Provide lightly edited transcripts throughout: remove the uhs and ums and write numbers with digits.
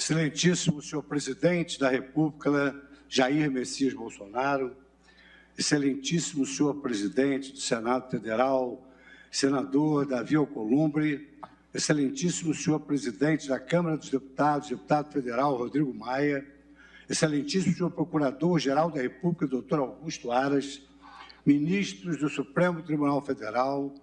Excelentíssimo senhor presidente da República, Jair Messias Bolsonaro, excelentíssimo senhor presidente do Senado Federal, senador Davi Alcolumbre, excelentíssimo senhor presidente da Câmara dos Deputados, deputado federal Rodrigo Maia, excelentíssimo senhor procurador-geral da República, doutor Augusto Aras, ministros do Supremo Tribunal Federal,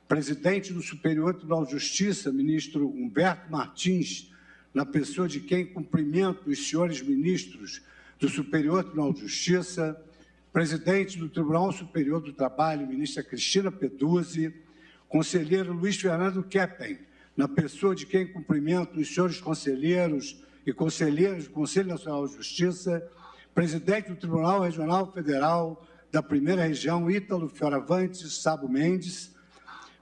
presidente do Superior Tribunal de Justiça, ministro Humberto Martins, na pessoa de quem cumprimento os senhores ministros do Superior Tribunal de Justiça, presidente do Tribunal Superior do Trabalho, ministra Cristina Peduzzi, conselheiro Luiz Fernando Keppen, na pessoa de quem cumprimento os senhores conselheiros e conselheiras do Conselho Nacional de Justiça, presidente do Tribunal Regional Federal da Primeira Região, Ítalo Fioravante Sabo Mendes,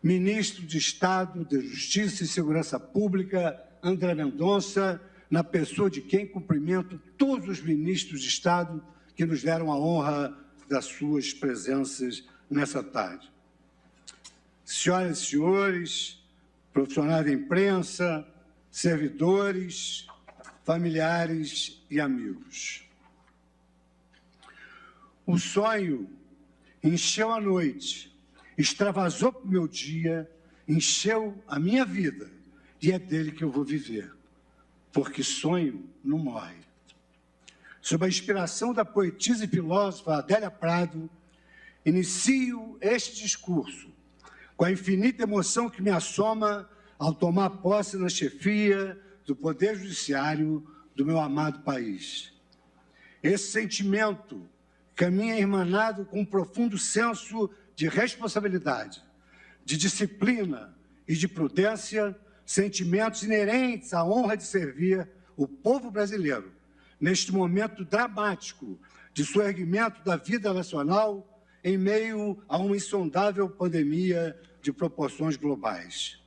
ministro de Estado de Justiça e Segurança Pública, André Mendonça, na pessoa de quem cumprimento todos os ministros de Estado que nos deram a honra das suas presenças nessa tarde. Senhoras e senhores, profissionais da imprensa, servidores, familiares e amigos. O sonho encheu a noite, extravasou para o meu dia, encheu a minha vida, e é dele que eu vou viver, porque sonho não morre. Sob a inspiração da poetisa e filósofa Adélia Prado, inicio este discurso com a infinita emoção que me assoma ao tomar posse na chefia do Poder Judiciário do meu amado país. Esse sentimento caminha irmanado com um profundo senso de responsabilidade, de disciplina e de prudência, sentimentos inerentes à honra de servir o povo brasileiro neste momento dramático de soerguimento da vida nacional em meio a uma insondável pandemia de proporções globais.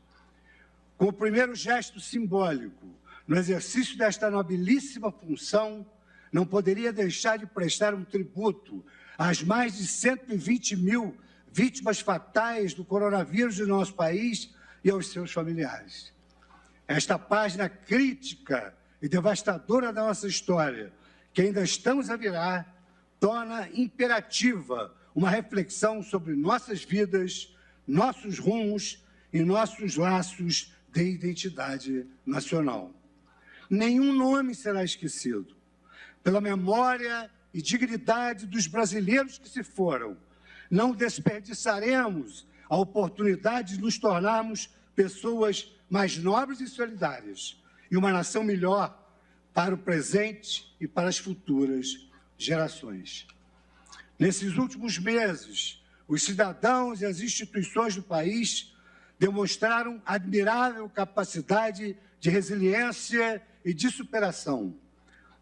Com o primeiro gesto simbólico no exercício desta nobilíssima função, não poderia deixar de prestar um tributo às mais de 120 mil vítimas fatais do coronavírus em nosso país e aos seus familiares. Esta página crítica e devastadora da nossa história, que ainda estamos a virar, torna imperativa uma reflexão sobre nossas vidas, nossos rumos e nossos laços de identidade nacional. Nenhum nome será esquecido. Pela memória e dignidade dos brasileiros que se foram, não desperdiçaremos a oportunidade de nos tornarmos pessoas mais nobres e solidárias e uma nação melhor para o presente e para as futuras gerações. Nesses últimos meses, os cidadãos e as instituições do país demonstraram admirável capacidade de resiliência e de superação,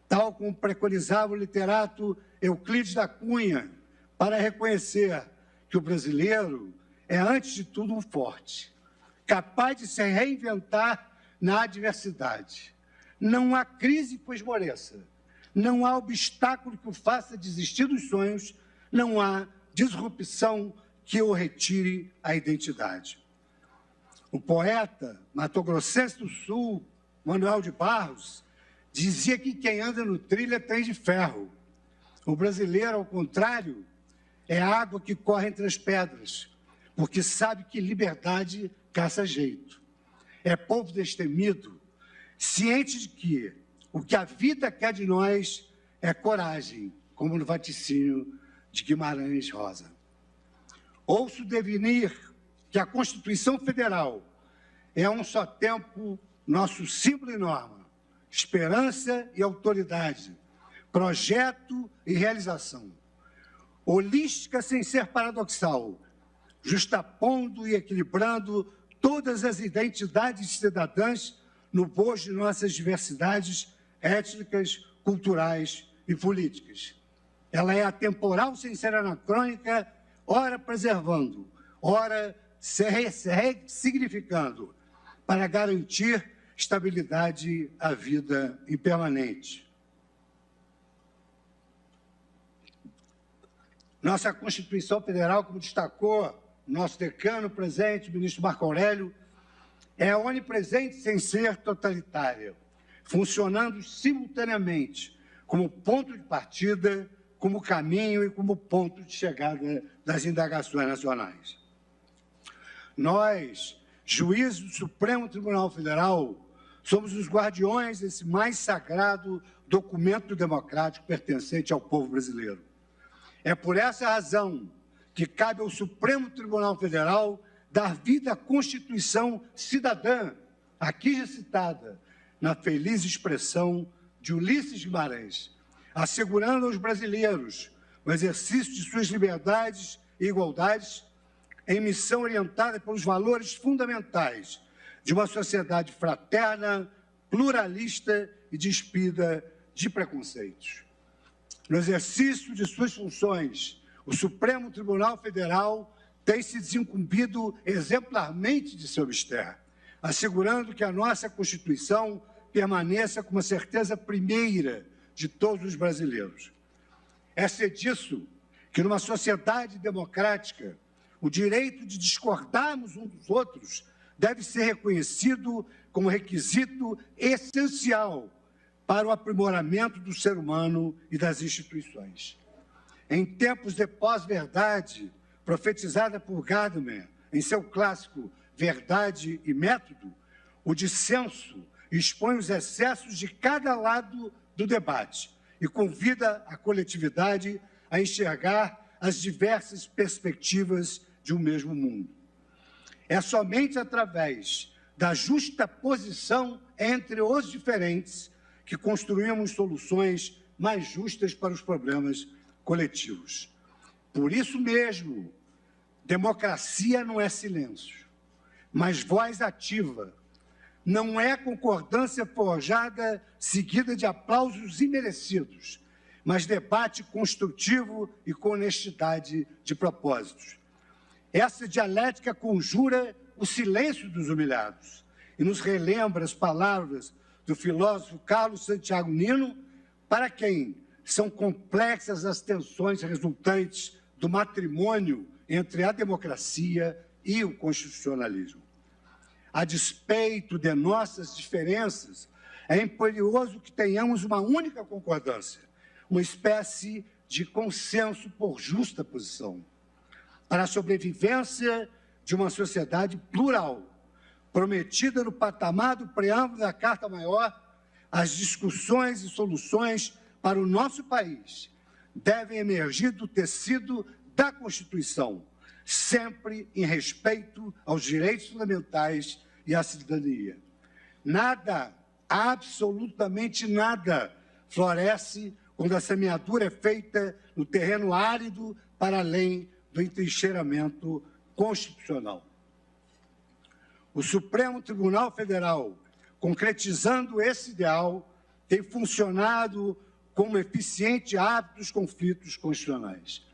tal como preconizava o literato Euclides da Cunha, para reconhecer que o brasileiro é, antes de tudo, um forte, capaz de se reinventar na adversidade. Não há crise que o esmoreça, não há obstáculo que o faça desistir dos sonhos, não há disrupção que o retire a identidade. O poeta matogrossense do Sul, Manuel de Barros, dizia que quem anda no trilho é trem de ferro. O brasileiro, ao contrário, é a água que corre entre as pedras, porque sabe que liberdade caça jeito. É povo destemido, ciente de que o que a vida quer de nós é coragem, como no vaticínio de Guimarães Rosa. Ouço definir que a Constituição Federal é a um só tempo nosso símbolo e norma, esperança e autoridade, projeto e realização. Holística sem ser paradoxal, justapondo e equilibrando todas as identidades cidadãs no bojo de nossas diversidades étnicas, culturais e políticas. Ela é atemporal sem ser anacrônica, ora preservando, ora se ressignificando, para garantir estabilidade à vida impermanente. Nossa Constituição Federal, como destacou nosso decano presente, o ministro Marco Aurélio, é onipresente sem ser totalitária. funcionando simultaneamente como ponto de partida, como caminho e como ponto de chegada das indagações nacionais. Nós, juízes do Supremo Tribunal Federal, somos os guardiões desse mais sagrado documento democrático pertencente ao povo brasileiro. É por essa razão que cabe ao Supremo Tribunal Federal dar vida à Constituição cidadã, aqui já citada, na feliz expressão de Ulisses Guimarães, assegurando aos brasileiros o exercício de suas liberdades e igualdades em missão orientada pelos valores fundamentais de uma sociedade fraterna, pluralista e despida de preconceitos. No exercício de suas funções, o Supremo Tribunal Federal tem se desincumbido exemplarmente de seu mistério, assegurando que a nossa Constituição permaneça como a certeza primeira de todos os brasileiros. É ser disso que, numa sociedade democrática, o direito de discordarmos uns dos outros deve ser reconhecido como requisito essencial para o aprimoramento do ser humano e das instituições. Em tempos de pós-verdade, profetizada por Gadamer em seu clássico Verdade e Método, o dissenso expõe os excessos de cada lado do debate e convida a coletividade a enxergar as diversas perspectivas de um mesmo mundo. É somente através da justa posição entre os diferentes que construímos soluções mais justas para os problemas coletivos. Por isso mesmo, democracia não é silêncio, mas voz ativa. Não é concordância forjada seguida de aplausos imerecidos, mas debate construtivo e com honestidade de propósitos. Essa dialética conjura o silêncio dos humilhados e nos relembra as palavras do filósofo Carlos Santiago Nino, para quem são complexas as tensões resultantes do matrimônio entre a democracia e o constitucionalismo. A despeito de nossas diferenças, é imperioso que tenhamos uma única concordância, uma espécie de consenso por justa posição, para a sobrevivência de uma sociedade plural, prometida no patamar do preâmbulo da Carta Maior. As discussões e soluções para o nosso país devem emergir do tecido da Constituição, sempre em respeito aos direitos fundamentais e à cidadania. Nada, absolutamente nada, floresce quando a semeadura é feita no terreno árido para além do entrincheiramento constitucional. O Supremo Tribunal Federal, concretizando esse ideal, tem funcionado como eficiente hábito dos conflitos constitucionais.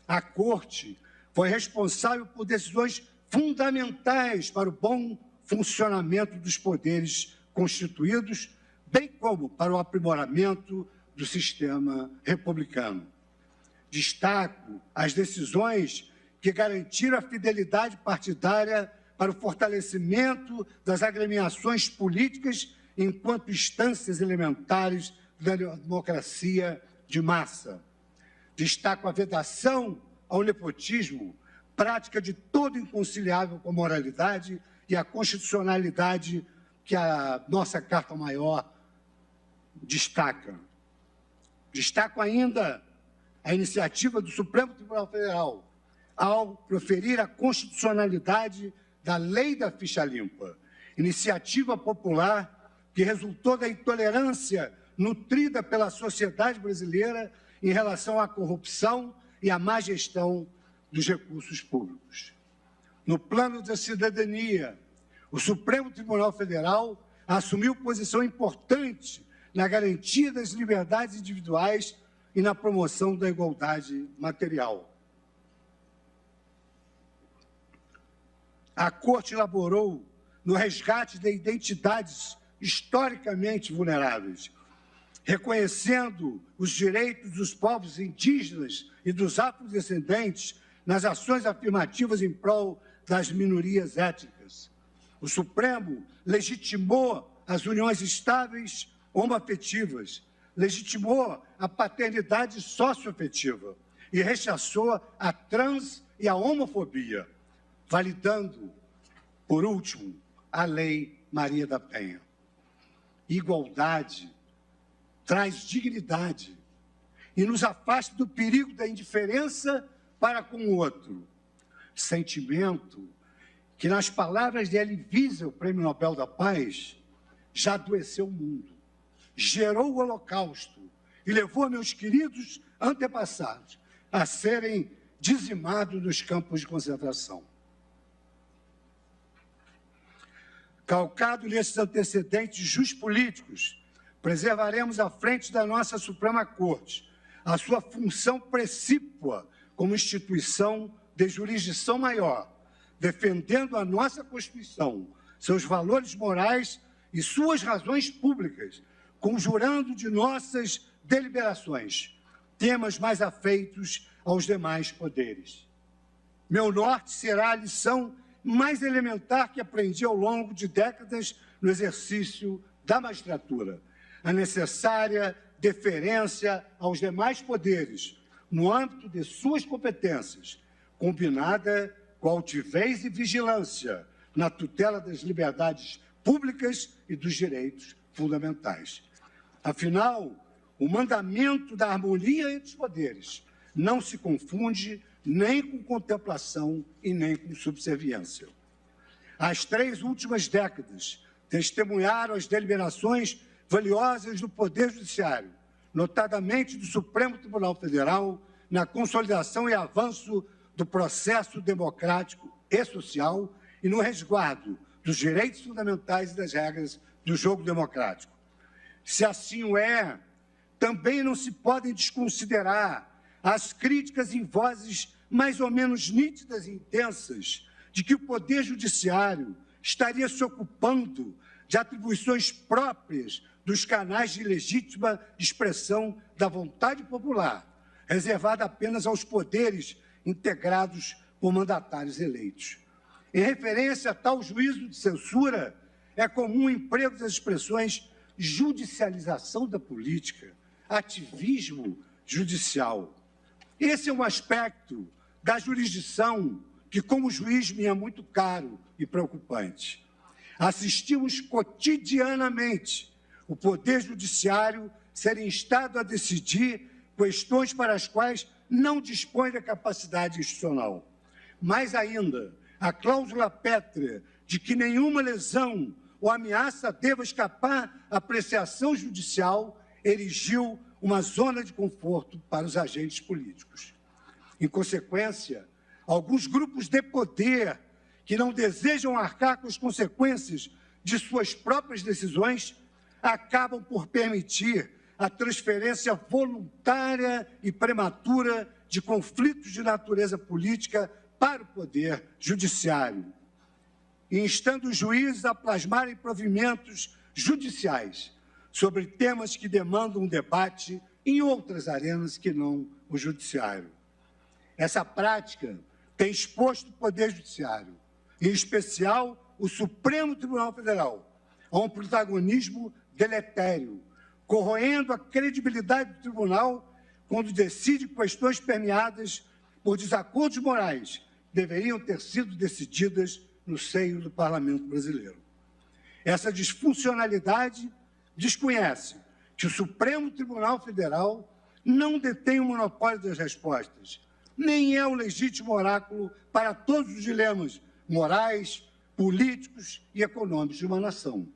A Corte foi responsável por decisões fundamentais para o bom funcionamento dos poderes constituídos, bem como para o aprimoramento do sistema republicano. Destaco as decisões que garantiram a fidelidade partidária para o fortalecimento das agremiações políticas enquanto instâncias elementares da democracia de massa. Destaco a vedação ao nepotismo, prática de todo inconciliável com a moralidade e a constitucionalidade que a nossa Carta Maior destaca. Destaco ainda a iniciativa do Supremo Tribunal Federal ao proferir a constitucionalidade da Lei da Ficha Limpa, iniciativa popular que resultou da intolerância nutrida pela sociedade brasileira em relação à corrupção e à má gestão dos recursos públicos. No plano da cidadania, o Supremo Tribunal Federal assumiu posição importante na garantia das liberdades individuais e na promoção da igualdade material. A Corte elaborou no resgate de identidades historicamente vulneráveis, reconhecendo os direitos dos povos indígenas e dos afrodescendentes nas ações afirmativas em prol das minorias étnicas. O Supremo legitimou as uniões estáveis homoafetivas, legitimou a paternidade socioafetiva e rechaçou a trans e a homofobia, validando, por último, a Lei Maria da Penha. Igualdade traz dignidade e nos afasta do perigo da indiferença para com o outro. Sentimento que, nas palavras de Elie Wiesel, Prêmio Nobel da Paz, já adoeceu o mundo, gerou o Holocausto e levou meus queridos antepassados a serem dizimados nos campos de concentração. Calcado nesses antecedentes juspolíticos, preservaremos à frente da nossa Suprema Corte a sua função precípua como instituição de jurisdição maior, defendendo a nossa Constituição, seus valores morais e suas razões públicas, conjurando de nossas deliberações temas mais afeitos aos demais poderes. Meu norte será a lição mais elementar que aprendi ao longo de décadas no exercício da magistratura, a necessária deferência aos demais poderes, no âmbito de suas competências, combinada com altivez e vigilância na tutela das liberdades públicas e dos direitos fundamentais. Afinal, o mandamento da harmonia entre os poderes não se confunde nem com contemplação e nem com subserviência. As 3 últimas décadas testemunharam as deliberações valiosas do Poder Judiciário, notadamente do Supremo Tribunal Federal, na consolidação e avanço do processo democrático e social e no resguardo dos direitos fundamentais e das regras do jogo democrático. Se assim o é, também não se podem desconsiderar as críticas em vozes mais ou menos nítidas e intensas de que o Poder Judiciário estaria se ocupando de atribuições próprias dos canais de legítima expressão da vontade popular, reservada apenas aos poderes integrados por mandatários eleitos. Em referência a tal juízo de censura, é comum o emprego das expressões judicialização da política, ativismo judicial. Esse é um aspecto da jurisdição que, como juiz, me é muito caro e preocupante. Assistimos cotidianamente o Poder Judiciário ser instado a decidir questões para as quais não dispõe da capacidade institucional. Mais ainda, a cláusula pétrea de que nenhuma lesão ou ameaça deva escapar à apreciação judicial erigiu uma zona de conforto para os agentes políticos. Em consequência, alguns grupos de poder que não desejam arcar com as consequências de suas próprias decisões acabam por permitir a transferência voluntária e prematura de conflitos de natureza política para o Poder Judiciário, instando os juízes a plasmarem provimentos judiciais sobre temas que demandam um debate em outras arenas que não o judiciário. Essa prática tem exposto o Poder Judiciário, em especial o Supremo Tribunal Federal, a um protagonismo deletério, corroendo a credibilidade do tribunal quando decide questões permeadas por desacordos morais que deveriam ter sido decididas no seio do Parlamento brasileiro. Essa disfuncionalidade desconhece que o Supremo Tribunal Federal não detém o monopólio das respostas, nem é o legítimo oráculo para todos os dilemas morais, políticos e econômicos de uma nação.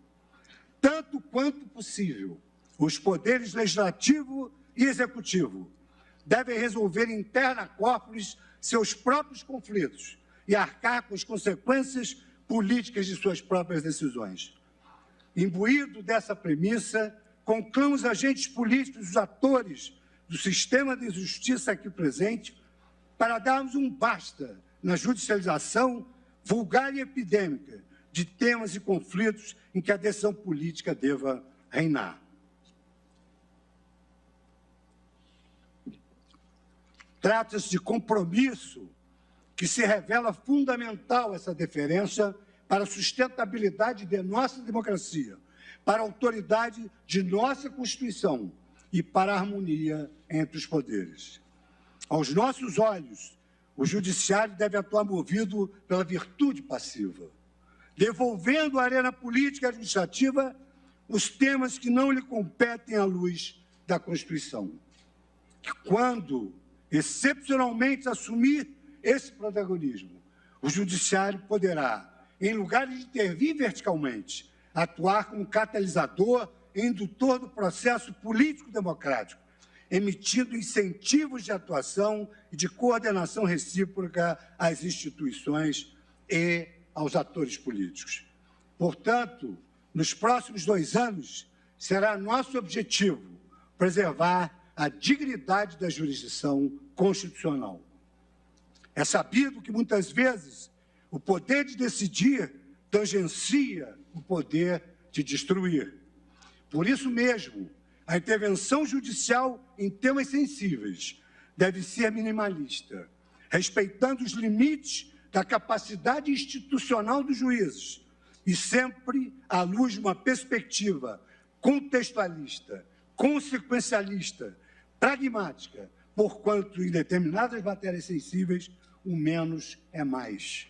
Tanto quanto possível, os poderes legislativo e executivo devem resolver interna corporis seus próprios conflitos e arcar com as consequências políticas de suas próprias decisões. Imbuído dessa premissa, conclamo os agentes políticos, os atores do sistema de justiça aqui presente, para darmos um basta na judicialização vulgar e epidêmica de temas e conflitos em que a decisão política deva reinar. Trata-se de compromisso que se revela fundamental essa defesa para a sustentabilidade de nossa democracia, para a autoridade de nossa Constituição e para a harmonia entre os poderes. Aos nossos olhos, o Judiciário deve atuar movido pela virtude passiva, devolvendo à arena política e administrativa os temas que não lhe competem à luz da Constituição. Que, quando excepcionalmente assumir esse protagonismo, o Judiciário poderá, em lugar de intervir verticalmente, atuar como catalisador e indutor do processo político-democrático, emitindo incentivos de atuação e de coordenação recíproca às instituições e aos atores políticos. Portanto, nos próximos 2 anos, será nosso objetivo preservar a dignidade da jurisdição constitucional. É sabido que, muitas vezes, o poder de decidir tangencia o poder de destruir. Por isso mesmo, a intervenção judicial em temas sensíveis deve ser minimalista, respeitando os limites da capacidade institucional dos juízes e sempre à luz de uma perspectiva contextualista, consequencialista, pragmática, porquanto, em determinadas matérias sensíveis, o menos é mais.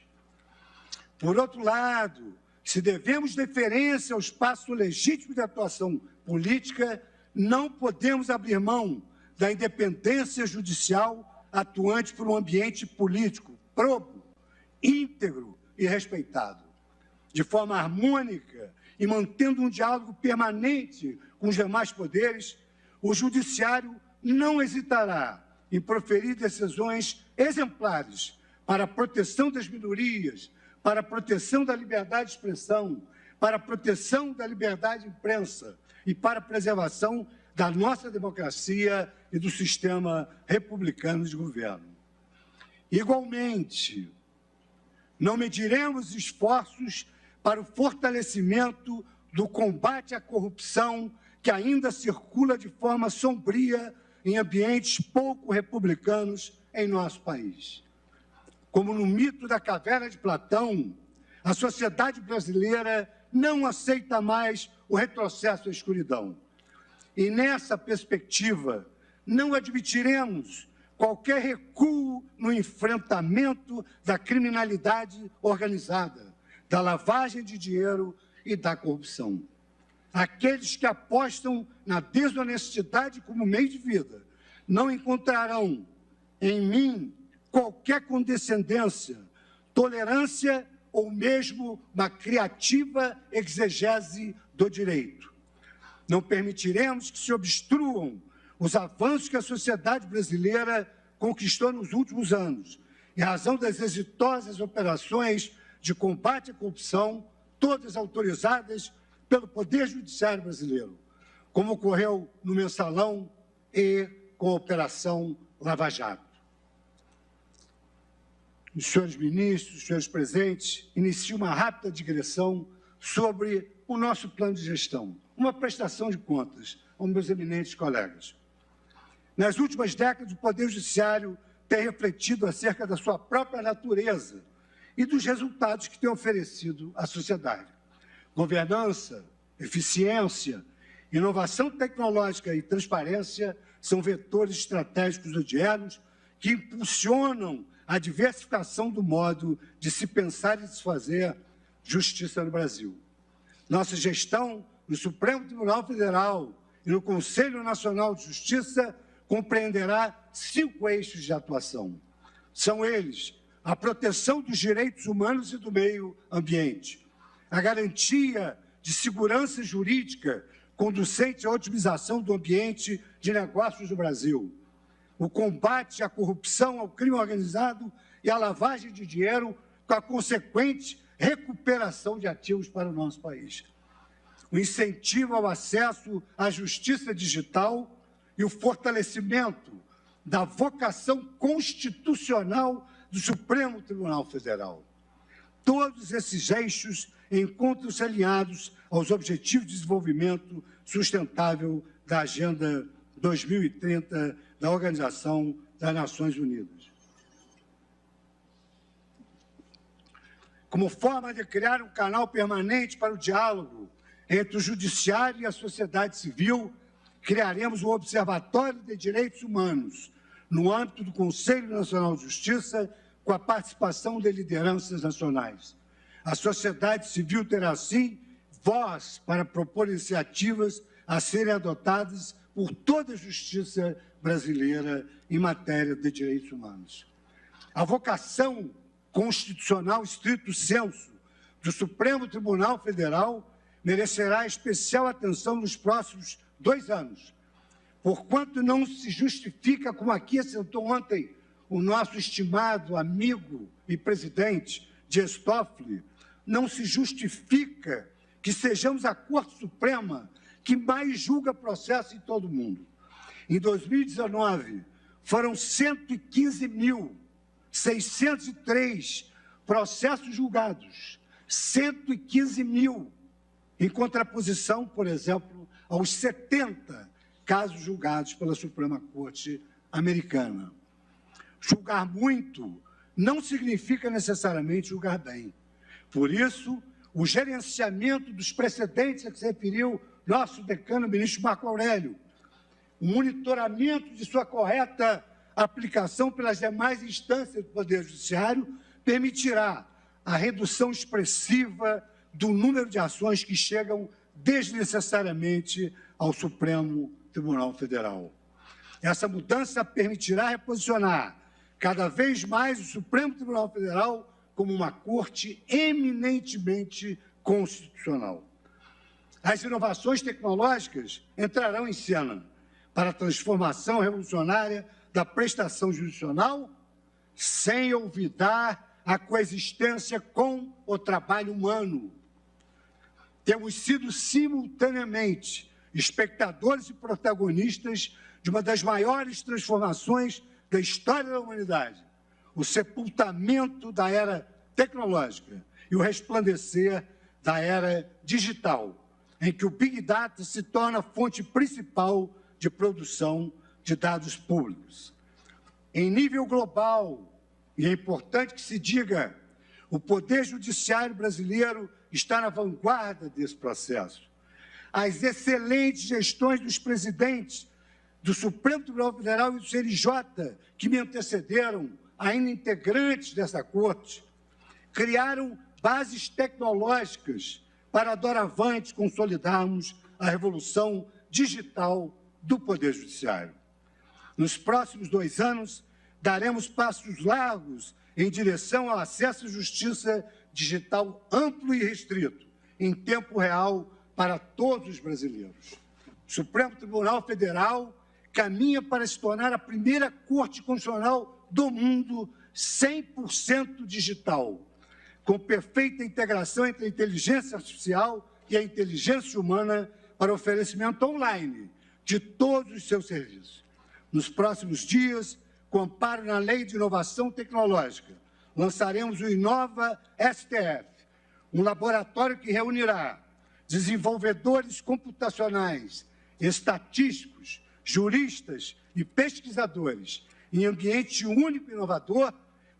Por outro lado, se devemos deferência ao espaço legítimo de atuação política, não podemos abrir mão da independência judicial atuante por um ambiente político probo, íntegro e respeitado. De forma harmônica e mantendo um diálogo permanente com os demais poderes, o Judiciário não hesitará em proferir decisões exemplares para a proteção das minorias, para a proteção da liberdade de expressão, para a proteção da liberdade de imprensa e para a preservação da nossa democracia e do sistema republicano de governo. Igualmente, não mediremos esforços para o fortalecimento do combate à corrupção que ainda circula de forma sombria em ambientes pouco republicanos em nosso país. Como no mito da caverna de Platão, a sociedade brasileira não aceita mais o retrocesso à escuridão. E nessa perspectiva, não admitiremos qualquer recuo no enfrentamento da criminalidade organizada, da lavagem de dinheiro e da corrupção. Aqueles que apostam na desonestidade como meio de vida não encontrarão em mim qualquer condescendência, tolerância ou mesmo uma criativa exegese do direito. Não permitiremos que se obstruam os avanços que a sociedade brasileira conquistou nos últimos anos, em razão das exitosas operações de combate à corrupção, todas autorizadas pelo Poder Judiciário brasileiro, como ocorreu no Mensalão e com a Operação Lava Jato. Os senhores ministros, os senhores presentes, inicio uma rápida digressão sobre o nosso plano de gestão, uma prestação de contas aos meus eminentes colegas. Nas últimas décadas, o Poder Judiciário tem refletido acerca da sua própria natureza e dos resultados que tem oferecido à sociedade. Governança, eficiência, inovação tecnológica e transparência são vetores estratégicos odiernos que impulsionam a diversificação do modo de se pensar e de se fazer justiça no Brasil. Nossa gestão no Supremo Tribunal Federal e no Conselho Nacional de Justiça compreenderá 5 eixos de atuação. São eles: a proteção dos direitos humanos e do meio ambiente, a garantia de segurança jurídica conducente à otimização do ambiente de negócios do Brasil, o combate à corrupção, ao crime organizado e à lavagem de dinheiro, com a consequente recuperação de ativos para o nosso país, o incentivo ao acesso à justiça digital e o fortalecimento da vocação constitucional do Supremo Tribunal Federal. Todos esses eixos encontram-se alinhados aos Objetivos de Desenvolvimento Sustentável da Agenda 2030 da Organização das Nações Unidas. Como forma de criar um canal permanente para o diálogo entre o Judiciário e a sociedade civil, criaremos um Observatório de Direitos Humanos, no âmbito do Conselho Nacional de Justiça, com a participação de lideranças nacionais. A sociedade civil terá, assim, voz para propor iniciativas a serem adotadas por toda a justiça brasileira em matéria de direitos humanos. A vocação constitucional stricto sensu do Supremo Tribunal Federal merecerá especial atenção nos próximos 2 anos, porquanto não se justifica, como aqui assentou ontem o nosso estimado amigo e presidente Dias Toffoli, não se justifica que sejamos a Corte Suprema que mais julga processo em todo o mundo. Em 2019, foram 115.603 processos julgados, 115.000, em contraposição, por exemplo, aos 70 casos julgados pela Suprema Corte americana. Julgar muito não significa necessariamente julgar bem. Por isso, o gerenciamento dos precedentes a que se referiu nosso decano, ministro Marco Aurélio, o monitoramento de sua correta aplicação pelas demais instâncias do Poder Judiciário permitirá a redução expressiva do número de ações que chegam desnecessariamente ao Supremo Tribunal Federal. Essa mudança permitirá reposicionar cada vez mais o Supremo Tribunal Federal como uma corte eminentemente constitucional. As inovações tecnológicas entrarão em cena para a transformação revolucionária da prestação jurisdicional, sem olvidar a coexistência com o trabalho humano. Temos sido simultaneamente espectadores e protagonistas de uma das maiores transformações da história da humanidade, o sepultamento da era tecnológica e o resplandecer da era digital, em que o Big Data se torna a fonte principal de produção de dados públicos. Em nível global, e é importante que se diga, o Poder Judiciário brasileiro está na vanguarda desse processo. As excelentes gestões dos presidentes do Supremo Tribunal Federal e do CNJ, que me antecederam, ainda integrantes dessa corte, criaram bases tecnológicas para, doravante, consolidarmos a revolução digital do Poder Judiciário. Nos próximos 2 anos, daremos passos largos em direção ao acesso à justiça digital amplo e restrito, em tempo real, para todos os brasileiros. O Supremo Tribunal Federal caminha para se tornar a primeira Corte Constitucional do mundo 100% digital, com perfeita integração entre a inteligência artificial e a inteligência humana para oferecimento online de todos os seus serviços. Nos próximos dias, com amparo na Lei de Inovação Tecnológica, lançaremos o Inova STF, um laboratório que reunirá desenvolvedores computacionais, estatísticos, juristas e pesquisadores em ambiente único e inovador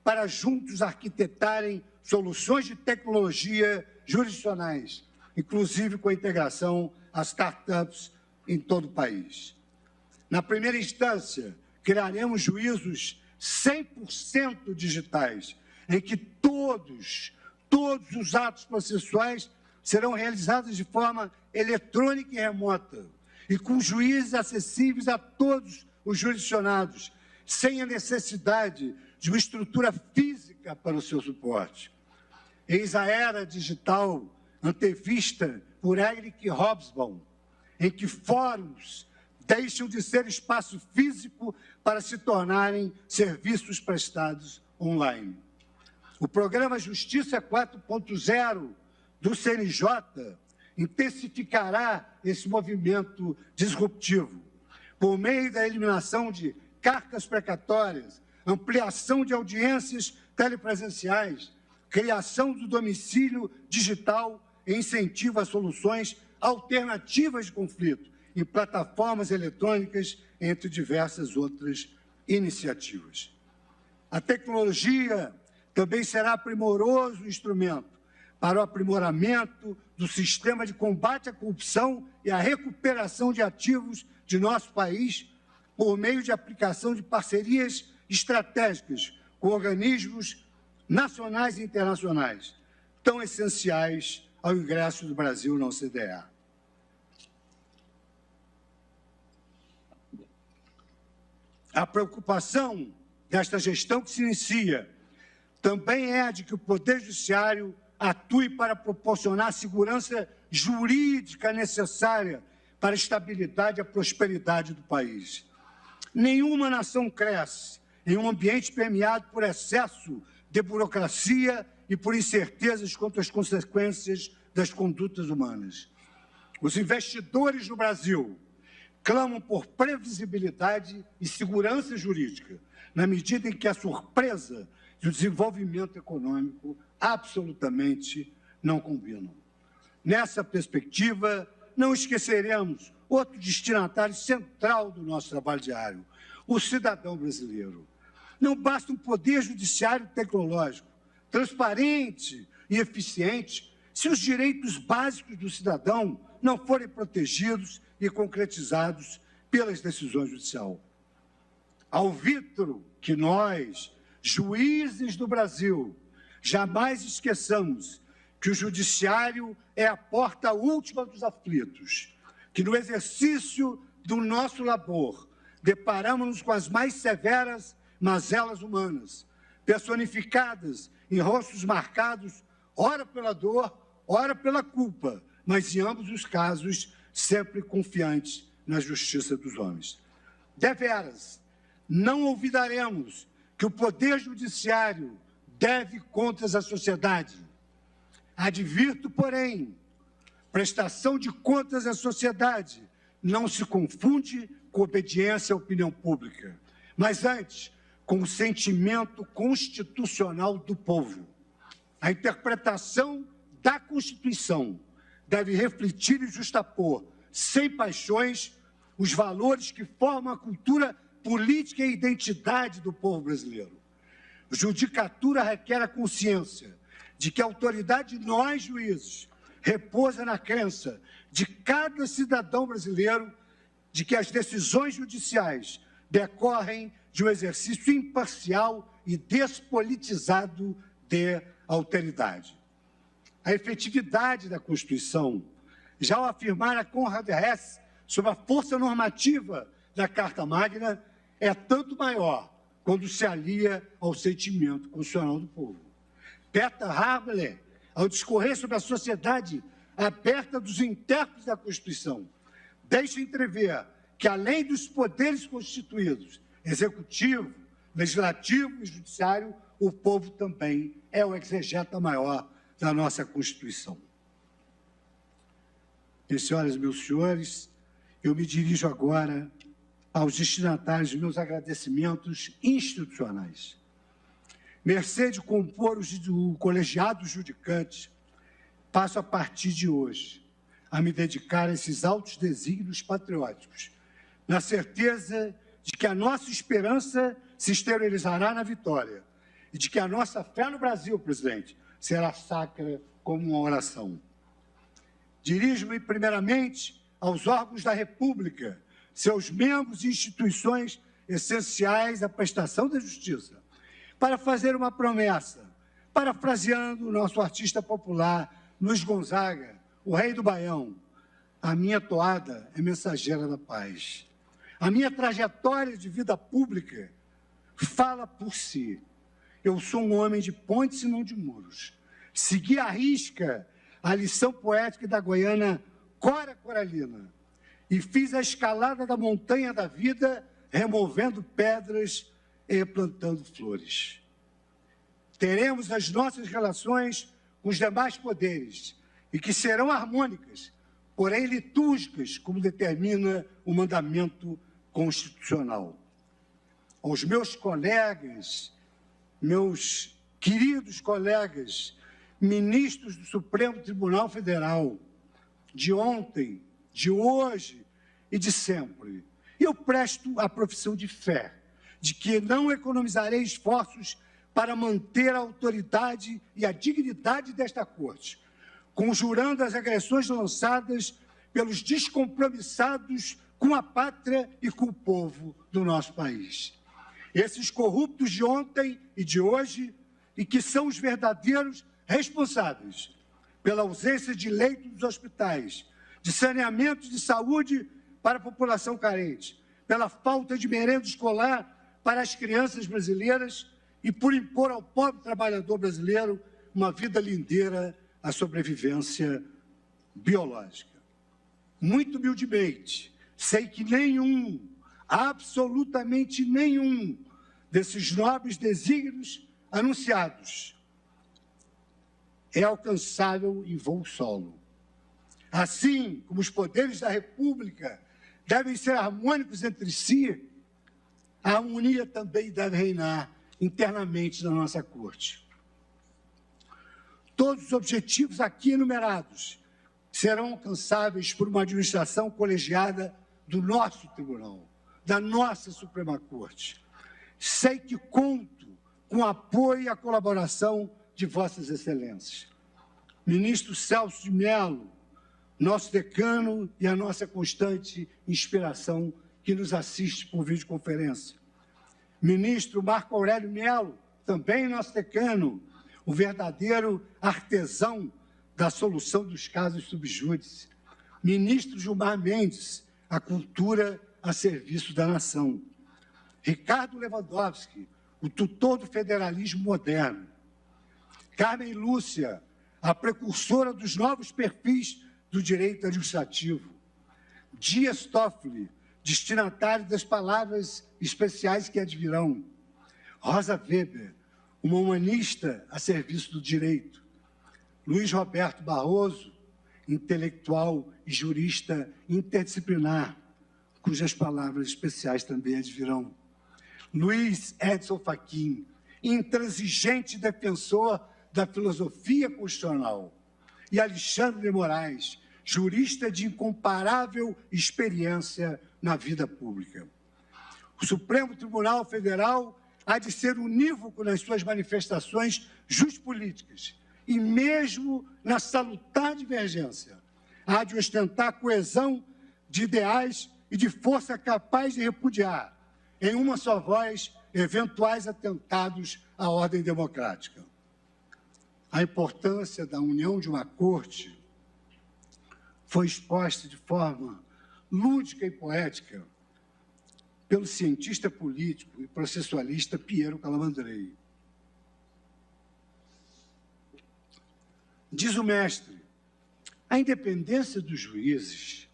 para juntos arquitetarem soluções de tecnologia jurisdicionais, inclusive com a integração às startups em todo o país. Na primeira instância, criaremos juízos 100% digitais, em que todos os atos processuais serão realizados de forma eletrônica e remota, e com juízes acessíveis a todos os jurisdicionados, sem a necessidade de uma estrutura física para o seu suporte. Eis a era digital antevista por Eric Hobsbawm, em que fóruns deixam de ser espaço físico para se tornarem serviços prestados online. O programa Justiça 4.0 do CNJ intensificará esse movimento disruptivo, por meio da eliminação de cargas precatórias, ampliação de audiências telepresenciais, criação do domicílio digital e incentivo a soluções alternativas de conflito em plataformas eletrônicas, entre diversas outras iniciativas. A tecnologia também será primoroso instrumento para o aprimoramento do sistema de combate à corrupção e a recuperação de ativos de nosso país por meio de aplicação de parcerias estratégicas com organismos nacionais e internacionais, tão essenciais ao ingresso do Brasil na OCDE. A preocupação desta gestão que se inicia também é a de que o Poder Judiciário atue para proporcionar a segurança jurídica necessária para a estabilidade e a prosperidade do país. Nenhuma nação cresce em um ambiente permeado por excesso de burocracia e por incertezas quanto às consequências das condutas humanas. Os investidores no Brasil clamam por previsibilidade e segurança jurídica, na medida em que a surpresa e o desenvolvimento econômico absolutamente não combinam. Nessa perspectiva, não esqueceremos outro destinatário central do nosso trabalho diário, o cidadão brasileiro. Não basta um poder judiciário tecnológico, transparente e eficiente, se os direitos básicos do cidadão não forem protegidos e concretizados pelas decisões judiciais. Alvitro que nós, juízes do Brasil, jamais esqueçamos que o judiciário é a porta última dos aflitos, que no exercício do nosso labor deparamos-nos com as mais severas mazelas humanas, personificadas em rostos marcados, ora pela dor, ora pela culpa, mas em ambos os casos sempre confiantes na justiça dos homens. Deveras, não olvidaremos que o Poder Judiciário deve contas à sociedade. Advirto, porém, prestação de contas à sociedade não se confunde com obediência à opinião pública, mas antes com o sentimento constitucional do povo. A interpretação da Constituição deve refletir e justapor, sem paixões, os valores que formam a cultura política e a identidade do povo brasileiro. Judicatura requer a consciência de que a autoridade de nós, juízes, repousa na crença de cada cidadão brasileiro de que as decisões judiciais decorrem de um exercício imparcial e despolitizado de autoridade. A efetividade da Constituição, já ao afirmar a Conrad Hess sobre a força normativa da Carta Magna, é tanto maior quando se alia ao sentimento constitucional do povo. Peter Haberle, ao discorrer sobre a sociedade aberta dos intérpretes da Constituição, deixa entrever que, além dos poderes constituídos, executivo, legislativo e judiciário, o povo também é o exegeta maior da nossa Constituição. Minhas senhoras e meus senhores, eu me dirijo agora aos destinatários de meus agradecimentos institucionais. Mercê de compor o colegiado judicante, passo a partir de hoje a me dedicar a esses altos desígnios patrióticos, na certeza de que a nossa esperança se exteriorizará na vitória e de que a nossa fé no Brasil, presidente, será sacra como uma oração. Dirijo-me primeiramente aos órgãos da República, seus membros e instituições essenciais à prestação da justiça, para fazer uma promessa, parafraseando o nosso artista popular, Luiz Gonzaga, o rei do Baião: a minha toada é mensageira da paz. A minha trajetória de vida pública fala por si. Eu sou um homem de pontes e não de muros. Segui à risca a lição poética da goiana Cora Coralina e fiz a escalada da montanha da vida, removendo pedras e plantando flores. Teremos as nossas relações com os demais poderes e que serão harmônicas, porém litúrgicas, como determina o mandamento constitucional. Aos meus colegas, meus queridos colegas, ministros do Supremo Tribunal Federal, de ontem, de hoje e de sempre, eu presto a profissão de fé, de que não economizarei esforços para manter a autoridade e a dignidade desta Corte, conjurando as agressões lançadas pelos descompromissados com a pátria e com o povo do nosso país. Esses corruptos de ontem e de hoje, e que são os verdadeiros responsáveis pela ausência de leitos dos hospitais, de saneamento de saúde para a população carente, pela falta de merenda escolar para as crianças brasileiras e por impor ao pobre trabalhador brasileiro uma vida lindeira à sobrevivência biológica. Muito humildemente, sei que nenhum, absolutamente nenhum, desses nobres desígnios anunciados é alcançável em voo solo. Assim como os poderes da República devem ser harmônicos entre si, a harmonia também deve reinar internamente na nossa Corte. Todos os objetivos aqui enumerados serão alcançáveis por uma administração colegiada do nosso tribunal, da nossa Suprema Corte. Sei que conto com o apoio e a colaboração de Vossas Excelências. Ministro Celso de Mello, nosso decano e a nossa constante inspiração que nos assiste por videoconferência. Ministro Marco Aurélio Mello, também nosso decano, o verdadeiro artesão da solução dos casos subjúdice. Ministro Gilmar Mendes, a cultura a serviço da nação. Ricardo Lewandowski, o tutor do federalismo moderno. Carmen Lúcia, a precursora dos novos perfis do direito administrativo. Dias Toffoli, destinatário das palavras especiais que advirão. Rosa Weber, uma humanista a serviço do direito. Luiz Roberto Barroso, intelectual e jurista interdisciplinar, cujas palavras especiais também advirão. Luiz Edson Fachin, intransigente defensor da filosofia constitucional. E Alexandre de Moraes, jurista de incomparável experiência na vida pública. O Supremo Tribunal Federal há de ser unívoco nas suas manifestações justpolíticas e mesmo na salutar divergência, há de ostentar coesão de ideais e de força capaz de repudiar, em uma só voz, eventuais atentados à ordem democrática. A importância da união de uma corte foi exposta de forma lúdica e poética pelo cientista político e processualista Piero Calamandrei. Diz o mestre, a independência dos juízes,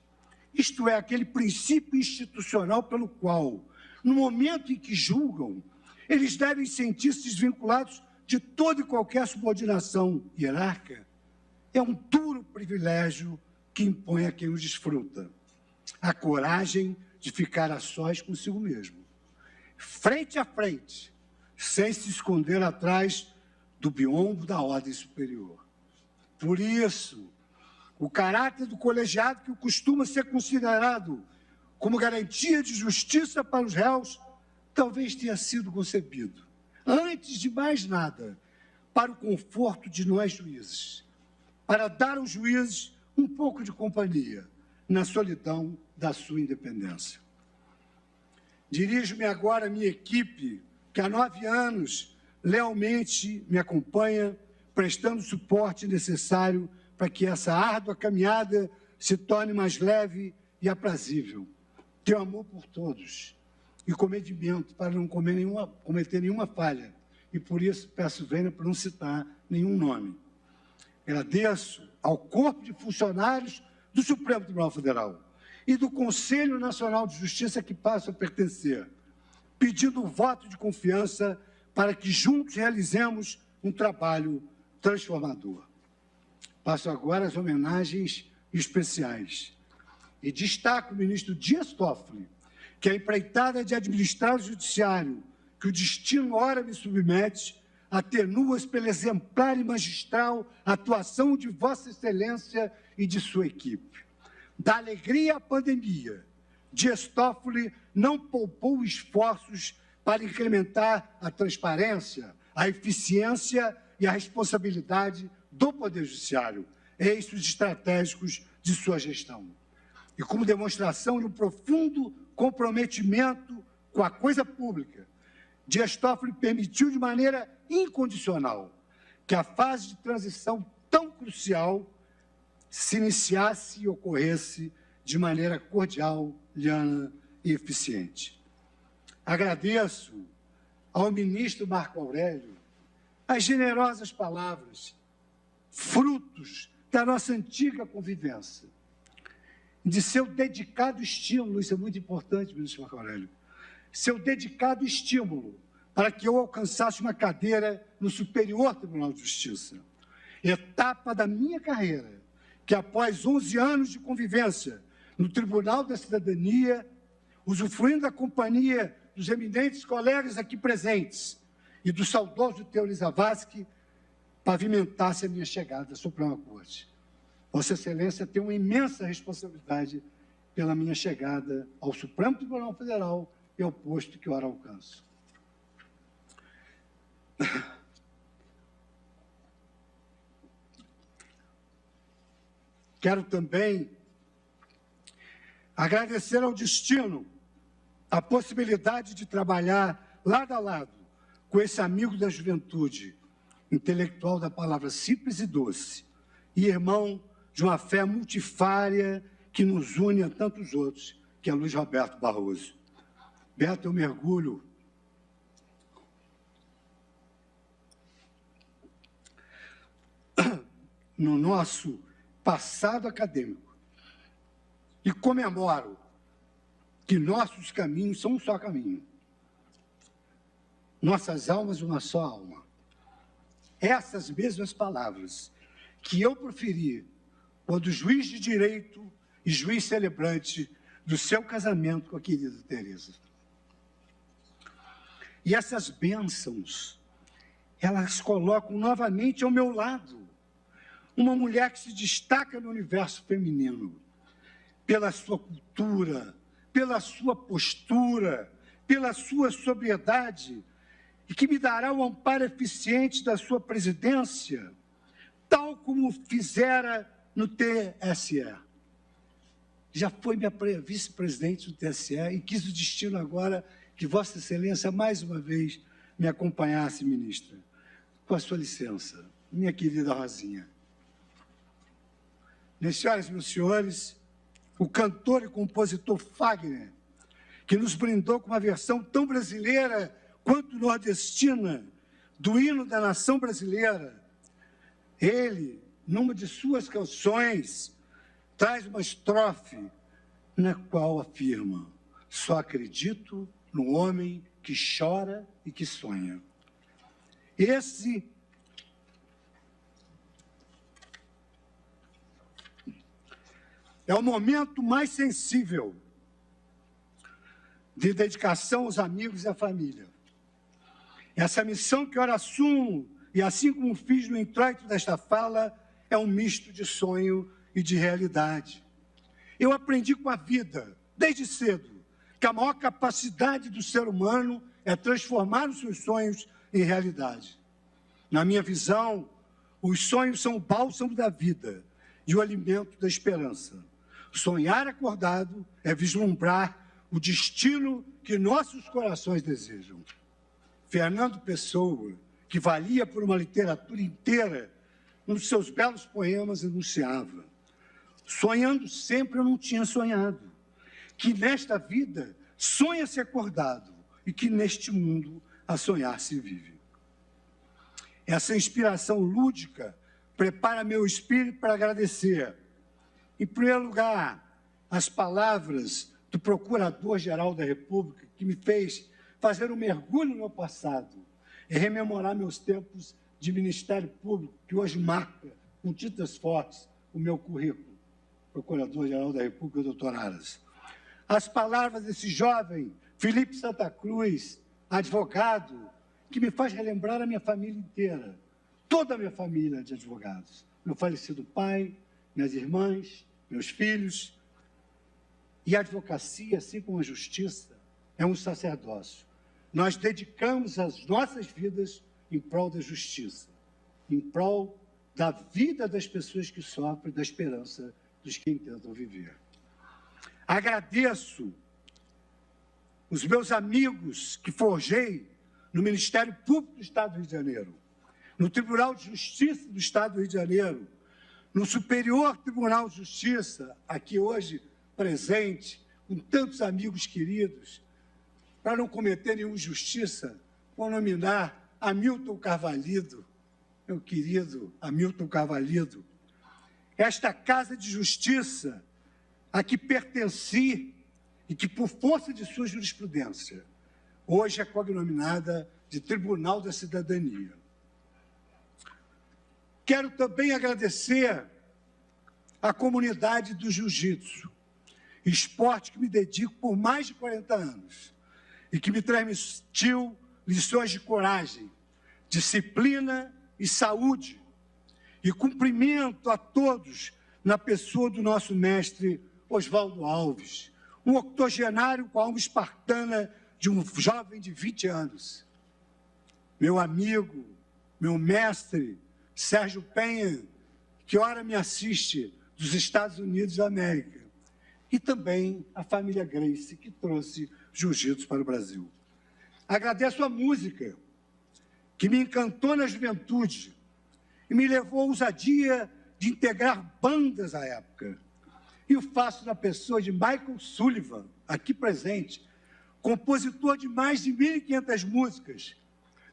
isto é, aquele princípio institucional pelo qual, no momento em que julgam, eles devem sentir-se desvinculados de toda e qualquer subordinação hierárquica, é um duro privilégio que impõe a quem o desfruta a coragem de ficar a sós consigo mesmo, frente a frente, sem se esconder atrás do biombo da ordem superior. Por isso, o caráter do colegiado, que costuma ser considerado como garantia de justiça para os réus, talvez tenha sido concebido, antes de mais nada, para o conforto de nós juízes, para dar aos juízes um pouco de companhia na solidão da sua independência. Dirijo-me agora à minha equipe, que há 9 anos lealmente me acompanha, prestando o suporte necessário para que essa árdua caminhada se torne mais leve e aprazível. Tenho amor por todos e comedimento para não cometer nenhuma falha, e por isso peço vênia para não citar nenhum nome. Agradeço ao corpo de funcionários do Supremo Tribunal Federal e do Conselho Nacional de Justiça que passo a pertencer, pedindo o voto de confiança para que juntos realizemos um trabalho transformador. Passo agora às homenagens especiais. E destaco o ministro Dias Toffoli, que a empreitada de administrar o judiciário, que o destino ora me submete, atenua-se pela exemplar e magistral atuação de Vossa Excelência e de sua equipe. Da alegria à pandemia, Dias Toffoli não poupou esforços para incrementar a transparência, a eficiência e a responsabilidade do Poder Judiciário, eixos estratégicos de sua gestão. E como demonstração de um profundo comprometimento com a coisa pública, Dias Toffoli permitiu de maneira incondicional que a fase de transição tão crucial se iniciasse e ocorresse de maneira cordial, liana e eficiente. Agradeço ao ministro Marco Aurélio as generosas palavras, frutos da nossa antiga convivência, de seu dedicado estímulo, isso é muito importante, ministro Marco Aurélio, seu dedicado estímulo para que eu alcançasse uma cadeira no Superior Tribunal de Justiça, etapa da minha carreira, que após 11 anos de convivência no Tribunal da Cidadania, usufruindo da companhia dos eminentes colegas aqui presentes e do saudoso Teori Zavascki, pavimentasse a minha chegada à Suprema Corte. Vossa Excelência tem uma imensa responsabilidade pela minha chegada ao Supremo Tribunal Federal e ao posto que ora alcanço. Quero também agradecer ao destino a possibilidade de trabalhar lado a lado com esse amigo da juventude, intelectual da palavra simples e doce, e irmão de uma fé multifária que nos une a tantos outros, que é Luiz Roberto Barroso. Beto, eu mergulho no nosso passado acadêmico e comemoro que nossos caminhos são um só caminho. Nossas almas, uma só alma. Essas mesmas palavras que eu proferi quando juiz de direito e juiz celebrante do seu casamento com a querida Teresa. E essas bênçãos, elas colocam novamente ao meu lado uma mulher que se destaca no universo feminino pela sua cultura, pela sua postura, pela sua sobriedade, e que me dará o amparo eficiente da sua presidência, tal como fizera no TSE. Já foi minha vice-presidente do TSE e quis o destino agora que Vossa Excelência, mais uma vez, me acompanhasse, ministra. Com a sua licença, minha querida Rosinha. Minhas senhoras e meus senhores, o cantor e compositor Fagner, que nos brindou com uma versão tão brasileira quanto nordestina do hino da nação brasileira, ele, numa de suas canções, traz uma estrofe na qual afirma: só acredito no homem que chora e que sonha. Esse é o momento mais sensível de dedicação aos amigos e à família. Essa missão que ora assumo, e assim como fiz no introito desta fala, é um misto de sonho e de realidade. Eu aprendi com a vida, desde cedo, que a maior capacidade do ser humano é transformar os seus sonhos em realidade. Na minha visão, os sonhos são o bálsamo da vida e o alimento da esperança. Sonhar acordado é vislumbrar o destino que nossos corações desejam. Fernando Pessoa, que valia por uma literatura inteira, nos seus belos poemas enunciava: sonhando sempre eu não tinha sonhado, que nesta vida sonha-se acordado e que neste mundo a sonhar se vive. Essa inspiração lúdica prepara meu espírito para agradecer, em primeiro lugar, as palavras do Procurador-Geral da República, que me fez fazer um mergulho no meu passado e rememorar meus tempos de Ministério Público, que hoje marca, com tintas fortes, o meu currículo. Procurador-Geral da República, doutor Aras. As palavras desse jovem, Felipe Santa Cruz, advogado, que me faz relembrar a minha família inteira, toda a minha família de advogados. Meu falecido pai, minhas irmãs, meus filhos. E a advocacia, assim como a justiça, é um sacerdócio. Nós dedicamos as nossas vidas em prol da justiça, em prol da vida das pessoas que sofrem, da esperança dos que tentam viver. Agradeço os meus amigos que forjei no Ministério Público do Estado do Rio de Janeiro, no Tribunal de Justiça do Estado do Rio de Janeiro, no Superior Tribunal de Justiça, aqui hoje presente, com tantos amigos queridos, para não cometer nenhuma injustiça, vou nominar Hamilton Carvalhido, meu querido Hamilton Carvalhido. Esta Casa de Justiça a que pertenci e que, por força de sua jurisprudência, hoje é cognominada de Tribunal da Cidadania. Quero também agradecer à comunidade do jiu-jitsu, esporte que me dedico por mais de 40 anos e que me transmitiu lições de coragem, disciplina e saúde. E cumprimento a todos na pessoa do nosso mestre Oswaldo Alves, um octogenário com a alma espartana de um jovem de 20 anos. Meu amigo, meu mestre, Sérgio Penha, que ora me assiste dos Estados Unidos da América. E também a família Grace, que trouxe jiu-jitsu para o Brasil. Agradeço a música, que me encantou na juventude e me levou à ousadia de integrar bandas à época. E o faço na pessoa de Michael Sullivan, aqui presente, compositor de mais de 1.500 músicas,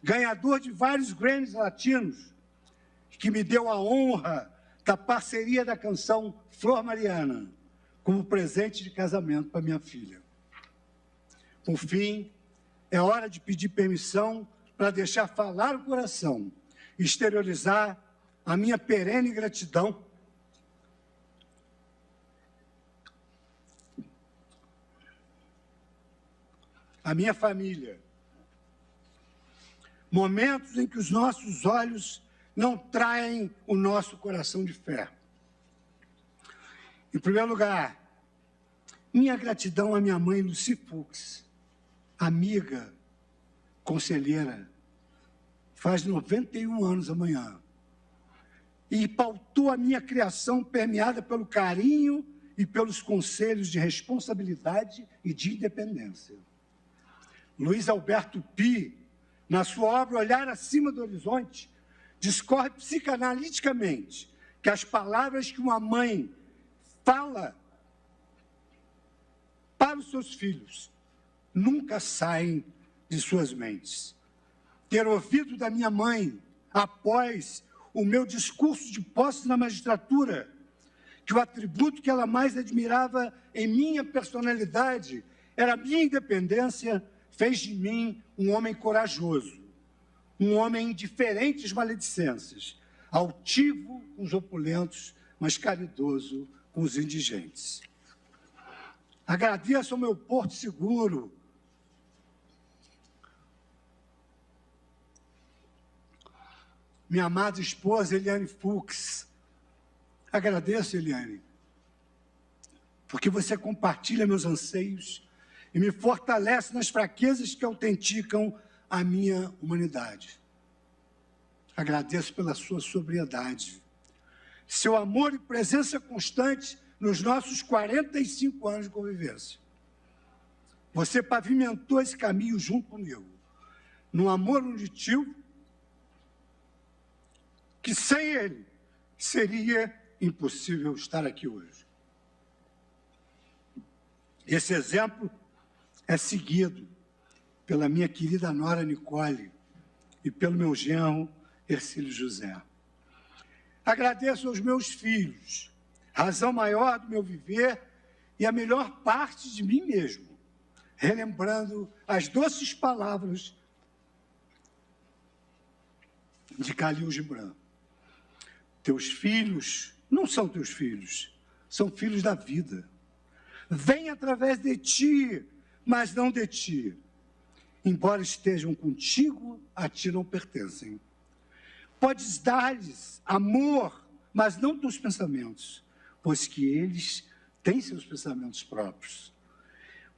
ganhador de vários Grammys latinos, que me deu a honra da parceria da canção Flor Mariana, como presente de casamento para minha filha. Por fim, é hora de pedir permissão para deixar falar o coração, exteriorizar a minha perene gratidão à minha família. Momentos em que os nossos olhos não traem o nosso coração de fé. Em primeiro lugar, minha gratidão à minha mãe, Lucy Fux, amiga, conselheira, faz 91 anos amanhã, e pautou a minha criação permeada pelo carinho e pelos conselhos de responsabilidade e de independência. Luiz Alberto Pi, na sua obra Olhar Acima do Horizonte, discorre psicanaliticamente que as palavras que uma mãe fala para os seus filhos nunca saem de suas mentes. Ter ouvido da minha mãe, após o meu discurso de posse na magistratura, que o atributo que ela mais admirava em minha personalidade era a minha independência, fez de mim um homem corajoso, um homem de diferentes maledicências, altivo com os opulentos, mas caridoso com os indigentes. Agradeço ao meu porto seguro, minha amada esposa Eliane Fux. Agradeço, Eliane, porque você compartilha meus anseios e me fortalece nas fraquezas que autenticam a minha humanidade. Agradeço pela sua sobriedade, seu amor e presença constante nos nossos 45 anos de convivência. Você pavimentou esse caminho junto comigo, num amor unitivo, que sem ele seria impossível estar aqui hoje. Esse exemplo é seguido pela minha querida nora Nicole e pelo meu genro Hercílio José. Agradeço aos meus filhos, razão maior do meu viver e a melhor parte de mim mesmo, relembrando as doces palavras de Khalil Gibran. Teus filhos não são teus filhos, são filhos da vida. Vêm através de ti, mas não de ti. Embora estejam contigo, a ti não pertencem. Podes dar-lhes amor, mas não teus pensamentos, pois que eles têm seus pensamentos próprios.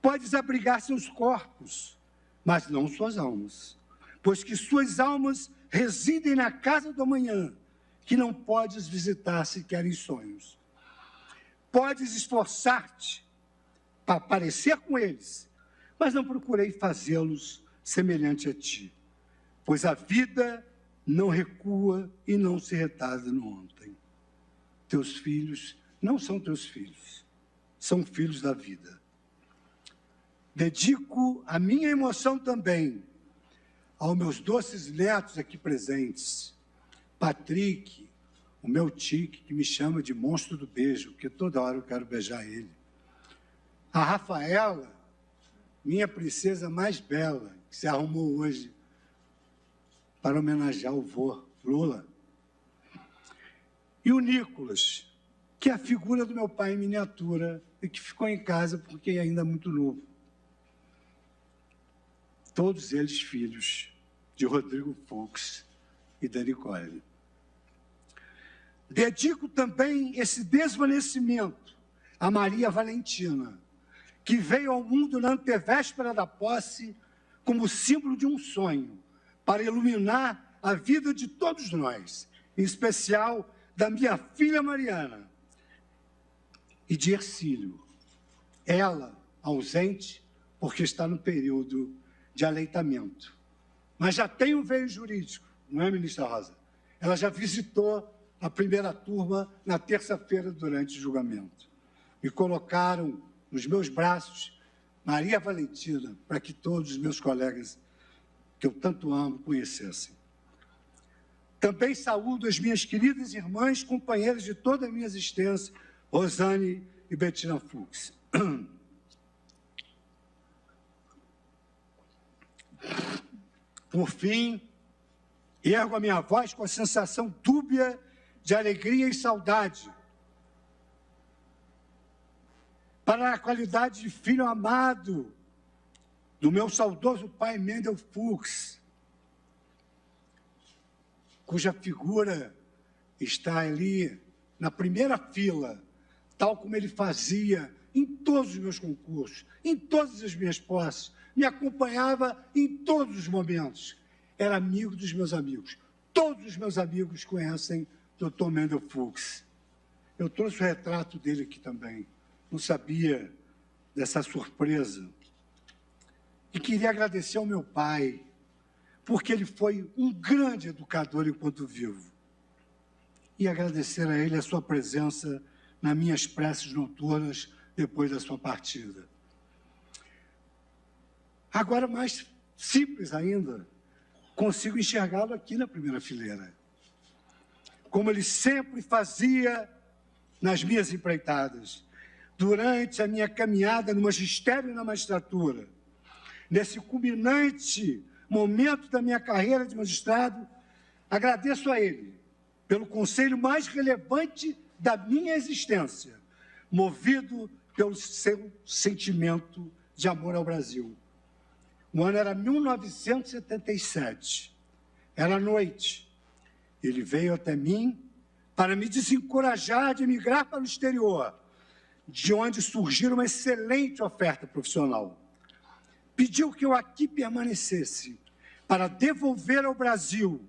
Podes abrigar seus corpos, mas não suas almas, pois que suas almas residem na casa do amanhã, que não podes visitar sequer em sonhos. Podes esforçar-te para parecer com eles, mas não procurei fazê-los semelhante a ti, pois a vida não recua e não se retarda no ontem. Teus filhos não são teus filhos, são filhos da vida. Dedico a minha emoção também aos meus doces netos aqui presentes, Patrick, o meu tique, que me chama de monstro do beijo, porque toda hora eu quero beijar ele. A Rafaela, minha princesa mais bela, que se arrumou hoje para homenagear o vô Lula. E o Nicolas, que é a figura do meu pai em miniatura e que ficou em casa porque ainda é muito novo. Todos eles filhos de Rodrigo Fux e da Nicole. Dedico também esse desvanecimento a Maria Valentina, que veio ao mundo na antevéspera da posse como símbolo de um sonho, para iluminar a vida de todos nós, em especial da minha filha Mariana e de Ercílio. Ela, ausente, porque está no período de aleitamento. Mas já tem um veio jurídico, não é, ministra Rosa? Ela já visitou a primeira turma na terça-feira durante o julgamento. Me colocaram nos meus braços Maria Valentina, para que todos os meus colegas, que eu tanto amo, conhecessem. Também saúdo as minhas queridas irmãs, companheiras de toda a minha existência, Rosane e Bettina Fux. Por fim, ergo a minha voz com a sensação dúbia de alegria e saudade para a qualidade de filho amado do meu saudoso pai Mendel Fux, cuja figura está ali na primeira fila, tal como ele fazia em todos os meus concursos, em todas as minhas posses, me acompanhava em todos os momentos. Era amigo dos meus amigos. Todos os meus amigos conhecem Dr. Mendel Fux. Eu trouxe o retrato dele aqui também. Não sabia dessa surpresa. E queria agradecer ao meu pai, porque ele foi um grande educador enquanto vivo. E agradecer a ele a sua presença nas minhas preces noturnas depois da sua partida. Agora, mais simples ainda, consigo enxergá-lo aqui na primeira fileira. Como ele sempre fazia nas minhas empreitadas, durante a minha caminhada no magistério e na magistratura, nesse culminante momento da minha carreira de magistrado, agradeço a ele pelo conselho mais relevante da minha existência, movido pelo seu sentimento de amor ao Brasil. O ano era 1977, era noite. Ele veio até mim para me desencorajar de emigrar para o exterior, de onde surgiu uma excelente oferta profissional. Pediu que eu aqui permanecesse para devolver ao Brasil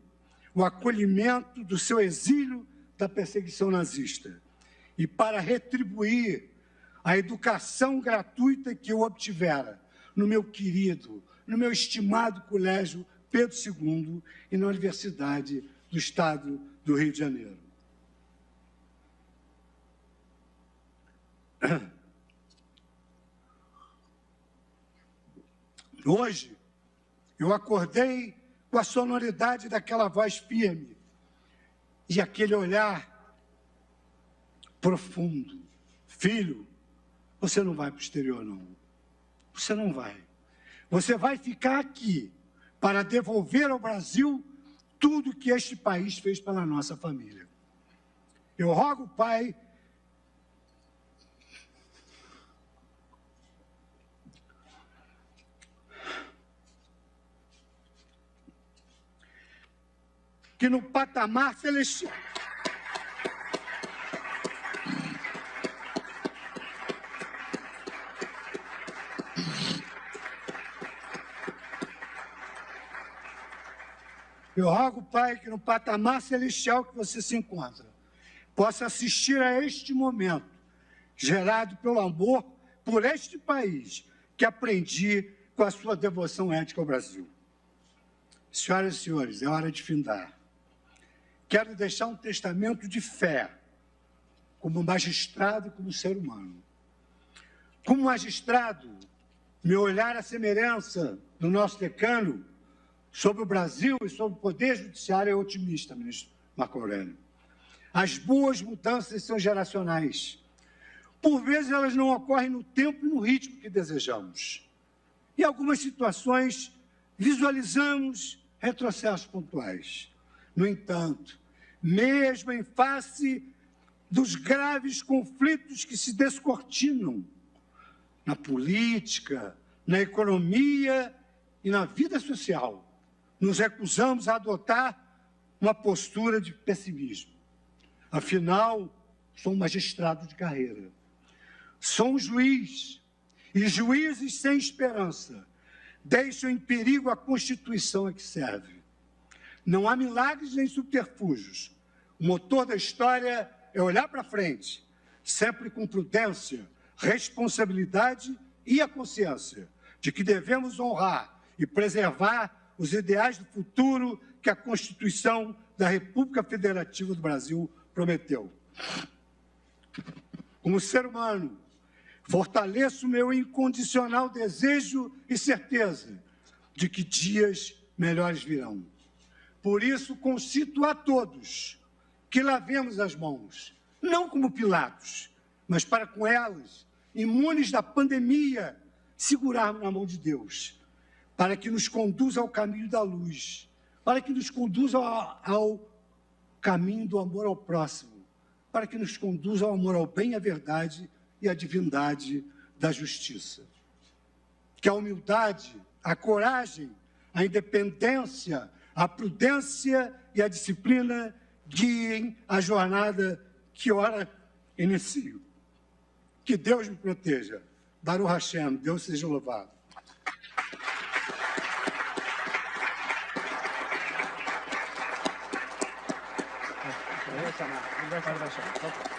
o acolhimento do seu exílio da perseguição nazista e para retribuir a educação gratuita que eu obtivera no meu querido, no meu estimado colégio Pedro II e na Universidade do Estado do Rio de Janeiro. Hoje, eu acordei com a sonoridade daquela voz firme e aquele olhar profundo. Filho, você não vai para o exterior, não. Você não vai. Você vai ficar aqui para devolver ao Brasil tudo que este país fez pela nossa família. Eu rogo, Pai, que no patamar celestial Eu rogo, Pai, que no patamar celestial que você se encontra, possa assistir a este momento, gerado pelo amor por este país, que aprendi com a sua devoção ética ao Brasil. Senhoras e senhores, é hora de findar. Quero deixar um testamento de fé, como magistrado e como ser humano. Como magistrado, meu olhar à semelhança do nosso decano sobre o Brasil e sobre o Poder Judiciário é otimista, ministro Marco Aurélio. As boas mudanças são geracionais. Por vezes, elas não ocorrem no tempo e no ritmo que desejamos. Em algumas situações, visualizamos retrocessos pontuais. No entanto, mesmo em face dos graves conflitos que se descortinam na política, na economia e na vida social, nos recusamos a adotar uma postura de pessimismo. Afinal, sou um magistrado de carreira. Sou um juiz, e juízes sem esperança deixam em perigo a Constituição a que serve. Não há milagres nem subterfúgios. O motor da história é olhar para frente, sempre com prudência, responsabilidade e a consciência de que devemos honrar e preservar os ideais do futuro que a Constituição da República Federativa do Brasil prometeu. Como ser humano, fortaleço o meu incondicional desejo e certeza de que dias melhores virão. Por isso, concito a todos que lavemos as mãos, não como Pilatos, mas para com elas, imunes da pandemia, segurarmos na mão de Deus, para que nos conduza ao caminho da luz, para que nos conduza ao caminho do amor ao próximo, para que nos conduza ao amor ao bem, à verdade e à divindade da justiça. Que a humildade, a coragem, a independência, a prudência e a disciplina guiem a jornada que ora inicio. Que Deus me proteja. Baruch Hashem, Deus seja louvado. Vai chamar.